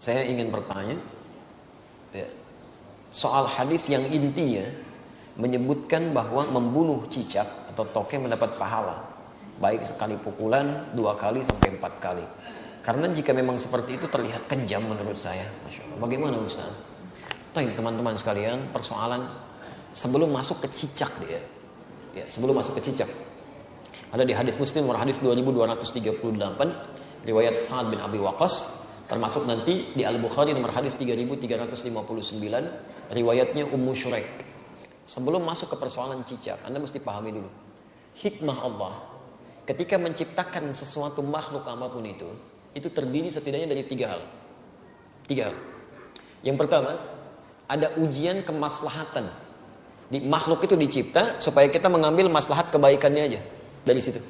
Saya ingin bertanya ya, soal hadis yang intinya menyebutkan bahwa membunuh cicak atau tokek mendapat pahala, baik sekali pukulan, 2 kali sampai 4 kali. Karena jika memang seperti itu terlihat kejam menurut saya. Masya Allah. Bagaimana Ustaz? Teman-teman sekalian, persoalan sebelum masuk ke cicak dia. Ya, sebelum masuk ke cicak. Ada di hadis Muslim nomor hadis 2238 riwayat Sa'ad bin Abi Waqqas, termasuk nanti di Al-Bukhari nomor hadis 3359 riwayatnya Ummu Syuraik. Sebelum masuk ke persoalan cicak, Anda mesti pahami dulu hikmah Allah ketika menciptakan sesuatu makhluk apapun itu terdiri setidaknya dari 3 hal. 3 hal. Yang pertama, ada ujian kemaslahatan. Di makhluk itu dicipta supaya kita mengambil maslahat kebaikannya aja dari situ.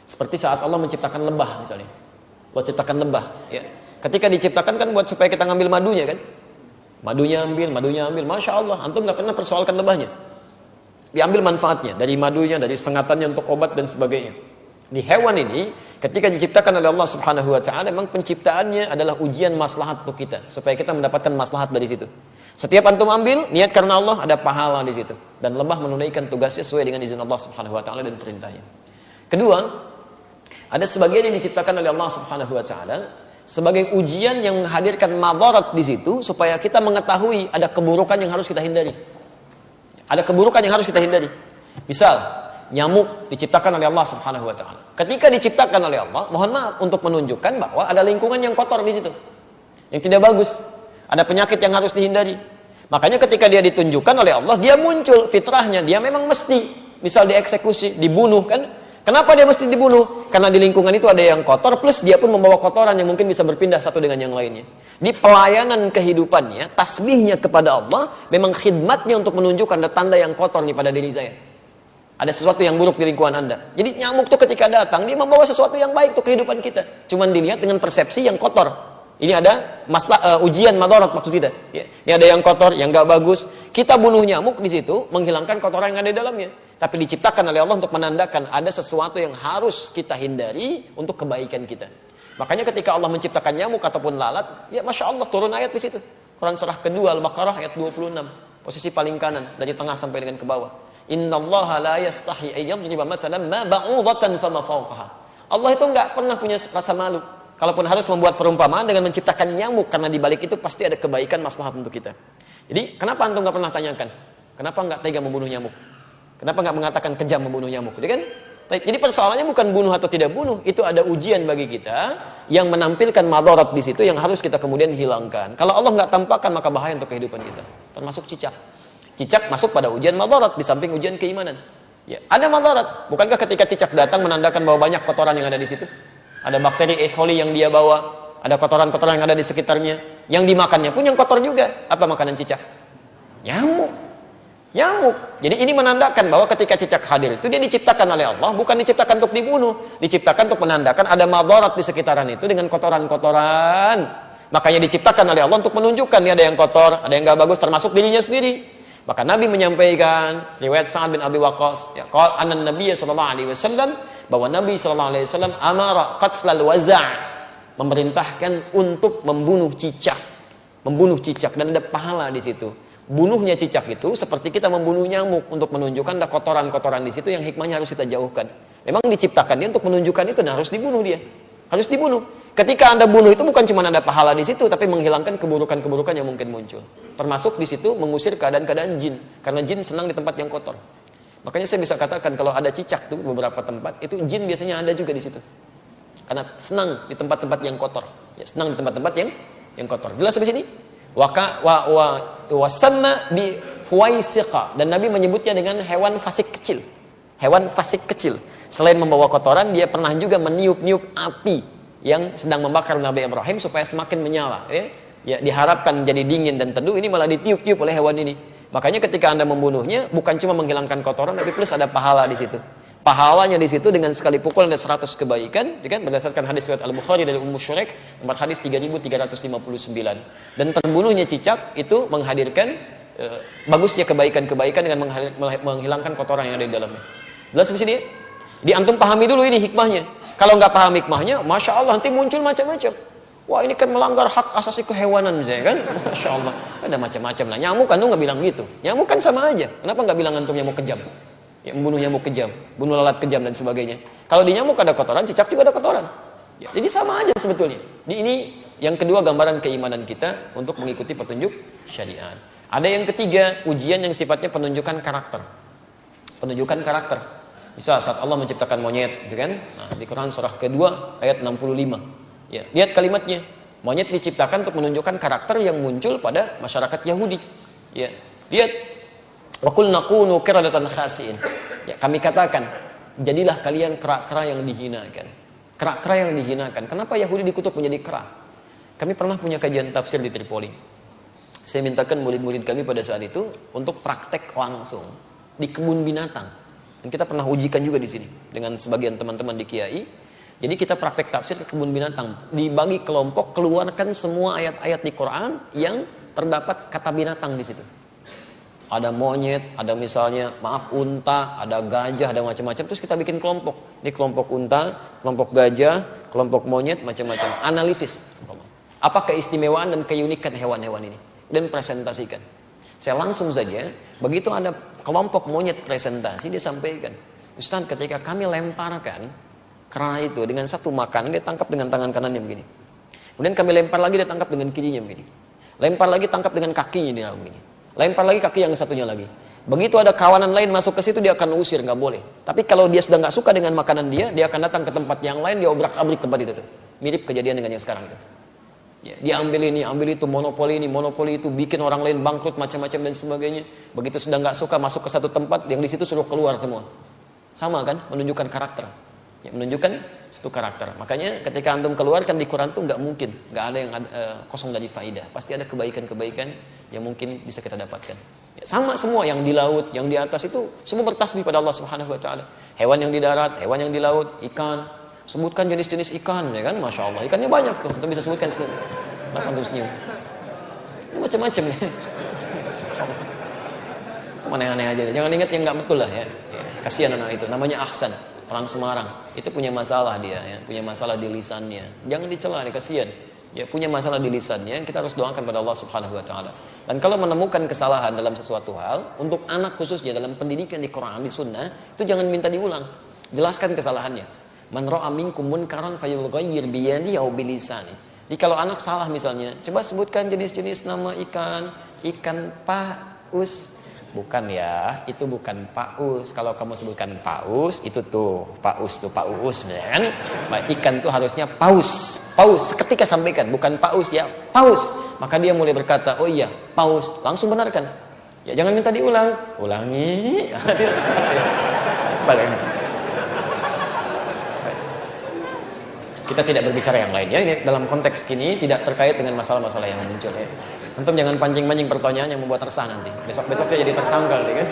Seperti saat Allah menciptakan lebah misalnya. Allah ciptakan lebah, ya. Ketika diciptakan kan buat supaya kita ngambil madunya kan. Madunya ambil. Masya Allah, antum gak pernah persoalkan lebahnya. Diambil manfaatnya dari madunya, dari sengatannya untuk obat dan sebagainya. Di hewan ini, ketika diciptakan oleh Allah Subhanahu Wa Taala, memang penciptaannya adalah ujian maslahat untuk kita, supaya kita mendapatkan maslahat dari situ. Setiap antum ambil, niat karena Allah, ada pahala di situ. Dan lebah menunaikan tugasnya sesuai dengan izin Allah Subhanahu Wa Taala dan perintahnya. Kedua, ada sebagian yang diciptakan oleh Allah Subhanahu Wa Taala sebagai ujian yang menghadirkan madarat di situ, supaya kita mengetahui ada keburukan yang harus kita hindari. Ada keburukan yang harus kita hindari. Misal, nyamuk diciptakan oleh Allah Subhanahu Wa Taala. Ketika diciptakan oleh Allah, mohon maaf untuk menunjukkan bahwa ada lingkungan yang kotor di situ, yang tidak bagus. Ada penyakit yang harus dihindari. Makanya ketika dia ditunjukkan oleh Allah, dia muncul fitrahnya, dia memang mesti, misal dieksekusi, dibunuh kan? Kenapa dia mesti dibunuh? Karena di lingkungan itu ada yang kotor, plus dia pun membawa kotoran yang mungkin bisa berpindah satu dengan yang lainnya. Di pelayanan kehidupannya, tasbihnya kepada Allah, memang khidmatnya untuk menunjukkan ada tanda yang kotor nih pada diri saya. Ada sesuatu yang buruk di lingkungan Anda. Jadi nyamuk tuh ketika datang, dia membawa sesuatu yang baik untuk kehidupan kita. Cuman dilihat dengan persepsi yang kotor. Ini ada ujian madarat maksud kita. Ya. Ini ada yang kotor, yang gak bagus. Kita bunuh nyamuk di situ, menghilangkan kotoran yang ada di dalamnya. Tapi diciptakan oleh Allah untuk menandakan ada sesuatu yang harus kita hindari untuk kebaikan kita. Makanya ketika Allah menciptakan nyamuk ataupun lalat, ya Masya Allah turun ayat di situ. Quran surah kedua Al-Baqarah ayat 26. Posisi paling kanan, dari tengah sampai dengan ke bawah. Innallaha la yastahi ayyadriba mathalan ma ba'udatan fama fawqaha. Allah itu enggak pernah punya rasa malu. Kalaupun harus membuat perumpamaan dengan menciptakan nyamuk, karena di balik itu pasti ada kebaikan maslahat untuk kita. Jadi, kenapa antum enggak pernah tanyakan? Kenapa enggak tega membunuh nyamuk? Kenapa enggak mengatakan kejam membunuh nyamuk? Jadi kan? Jadi persoalannya bukan bunuh atau tidak bunuh, itu ada ujian bagi kita yang menampilkan madarat di situ yang harus kita kemudian hilangkan. Kalau Allah enggak tampakkan, maka bahaya untuk kehidupan kita. Termasuk cicak. Cicak masuk pada ujian madarat di samping ujian keimanan. Ya, ada madarat. Bukankah ketika cicak datang menandakan bahwa banyak kotoran yang ada di situ? Ada bakteri E. coli yang dia bawa, ada kotoran-kotoran yang ada di sekitarnya. Yang dimakannya pun yang kotor juga. Apa makanan cicak? Nyamuk. Jadi ini menandakan bahwa ketika cicak hadir itu dia diciptakan oleh Allah, bukan diciptakan untuk dibunuh, diciptakan untuk menandakan ada madarat di sekitaran itu dengan kotoran-kotoran. Makanya diciptakan oleh Allah untuk menunjukkan ini ada yang kotor, ada yang gak bagus, termasuk dirinya sendiri. Maka Nabi menyampaikan riwayat Sa'ad bin Abi Waqqas, ya, qala anna Nabiy sallallahu alaihi wasallam, bahwa Nabi sallallahu alaihi wasallam amara qatlal waza', memerintahkan untuk membunuh cicak. Membunuh cicak dan ada pahala di situ. Bunuhnya cicak itu seperti kita membunuh nyamuk, untuk menunjukkan ada kotoran-kotoran di situ yang hikmahnya harus kita jauhkan. Memang diciptakan dia untuk menunjukkan itu, dan harus dibunuh dia. Harus dibunuh. Ketika Anda bunuh itu bukan cuma ada pahala di situ, tapi menghilangkan keburukan-keburukan yang mungkin muncul. Termasuk di situ mengusir keadaan-keadaan jin, karena jin senang di tempat yang kotor. Makanya saya bisa katakan kalau ada cicak tuh beberapa tempat, itu jin biasanya ada juga di situ. Karena senang di tempat-tempat yang kotor. Ya, senang di tempat-tempat yang kotor. Jelas di sini? Wasanna bi fuwaisiqa, dan Nabi menyebutnya dengan hewan fasik kecil. Hewan fasik kecil. Selain membawa kotoran, dia pernah juga meniup-niup api yang sedang membakar Nabi Ibrahim supaya semakin menyala. Ya, diharapkan menjadi dingin dan teduh, ini malah ditiup-tiup oleh hewan ini. Makanya ketika Anda membunuhnya, bukan cuma menghilangkan kotoran, tapi plus ada pahala di situ. Pahalanya di situ dengan sekali pukul ada 100 kebaikan, kan? Berdasarkan hadis riwayat Al-Bukhari dari Ummu Syuraik nomor hadis 3359. Dan terbunuhnya cicak itu menghadirkan bagusnya kebaikan-kebaikan dengan menghilangkan kotoran yang ada di dalamnya. Jelas di sini? Di antum pahami dulu ini hikmahnya. Kalau nggak paham hikmahnya, masya Allah nanti muncul macam-macam. Wah ini kan melanggar hak asasi kehewanan misalnya kan. Masya Allah. Ada macam-macam lah. Nyamuk kan tuh nggak bilang gitu. Nyamuk kan sama aja. Kenapa nggak bilang antum nyamuk kejam? Ya, membunuh nyamuk kejam, bunuh lalat kejam dan sebagainya. Kalau di nyamuk ada kotoran, cicak juga ada kotoran. Ya, jadi sama aja sebetulnya. Ini yang kedua gambaran keimanan kita untuk mengikuti petunjuk syariat. Ada yang ketiga, ujian yang sifatnya penunjukan karakter. Penunjukan karakter. Misal saat Allah menciptakan monyet, gitu kan? Nah, di Quran surah kedua ayat 65. Ya, lihat kalimatnya. Monyet diciptakan untuk menunjukkan karakter yang muncul pada masyarakat Yahudi. Ya, lihat. Wa qulna kunu qiradatan khasiin. Ya, kami katakan, jadilah kalian kera-kera yang dihinakan. Kera-kera yang dihinakan. Kenapa Yahudi dikutuk menjadi kera? Kami pernah punya kajian tafsir di Tripoli. Saya mintakan murid-murid kami pada saat itu untuk praktek langsung di kebun binatang. Dan kita pernah ujikan juga di sini dengan sebagian teman-teman di Kiai. Jadi kita praktek tafsir ke kebun binatang. Dibagi kelompok, keluarkan semua ayat-ayat di Quran yang terdapat kata binatang di situ. Ada monyet, ada misalnya unta, ada gajah, ada macam-macam. Terus kita bikin kelompok. Ini kelompok unta, kelompok gajah, kelompok monyet, macam-macam. Analisis. Apa keistimewaan dan keunikan hewan-hewan ini? Dan presentasikan. Saya langsung saja, begitu ada kelompok monyet presentasi, dia sampaikan. Ustaz, ketika kami lemparkan kera itu dengan satu makanan, dia tangkap dengan tangan kanannya begini. Kemudian kami lempar lagi, dia tangkap dengan kirinya begini. Lempar lagi, tangkap dengan kakinya dia begini. Lempar lagi kaki yang satunya lagi. Begitu ada kawanan lain masuk ke situ, dia akan usir, nggak boleh. Tapi kalau dia sudah nggak suka dengan makanan dia akan datang ke tempat yang lain, dia obrak-abrik tempat itu tuh. Mirip kejadian dengan yang sekarang itu. Ya, dia ambil ini, ambil itu, monopoli ini, monopoli itu, bikin orang lain bangkrut macam-macam dan sebagainya. Begitu sudah nggak suka masuk ke satu tempat, yang di situ suruh keluar semua. Sama kan, menunjukkan karakter. Ya, menunjukkan satu karakter. Makanya ketika antum keluarkan di Quran tuh nggak mungkin, nggak ada yang kosong dari faidah. Pasti ada kebaikan-kebaikan yang mungkin bisa kita dapatkan. Ya, sama semua yang di laut, yang di atas itu semua bertasbih pada Allah Subhanahu Wa Taala. Hewan yang di darat, hewan yang di laut, ikan. Sebutkan jenis-jenis ikan, ya kan? Masya Allah, ikannya banyak tuh. Antum bisa sebutkan sedikit. Kenapa antum senyum? Ini macam-macam nih. Itu aneh-aneh aja. Jangan ingat yang nggak betul lah ya. Kasihan anak itu. Namanya Ahsan. Orang Semarang itu punya masalah dia ya, punya masalah di lisannya. Jangan dicela, kasihan. Ya, punya masalah di lisannya, kita harus doakan pada Allah Subhanahu Wa Taala. Dan kalau menemukan kesalahan dalam sesuatu hal, untuk anak khususnya dalam pendidikan di Quran, di Sunnah, itu jangan minta diulang. Jelaskan kesalahannya. Man ra'a minkum munkaran falyughayyir bi yadihi aw bi lisanihi. Jadi kalau anak salah misalnya, coba sebutkan jenis-jenis nama ikan, ikan paus. Bukan ya, itu bukan paus. Kalau kamu sebutkan paus, itu tuh paus tuh paus, ya kan? Nah, ikan tuh harusnya paus. Paus, seketika sampaikan, bukan paus ya, paus. Maka dia mulai berkata, oh iya, paus. Langsung benarkan. Ya jangan minta diulang. Ulangi. Kita tidak berbicara yang lain ya. Ini dalam konteks ini tidak terkait dengan masalah-masalah yang muncul ya. Antum jangan pancing-pancing pertanyaan yang membuat resah nanti. Besok-besoknya jadi tersangka kan.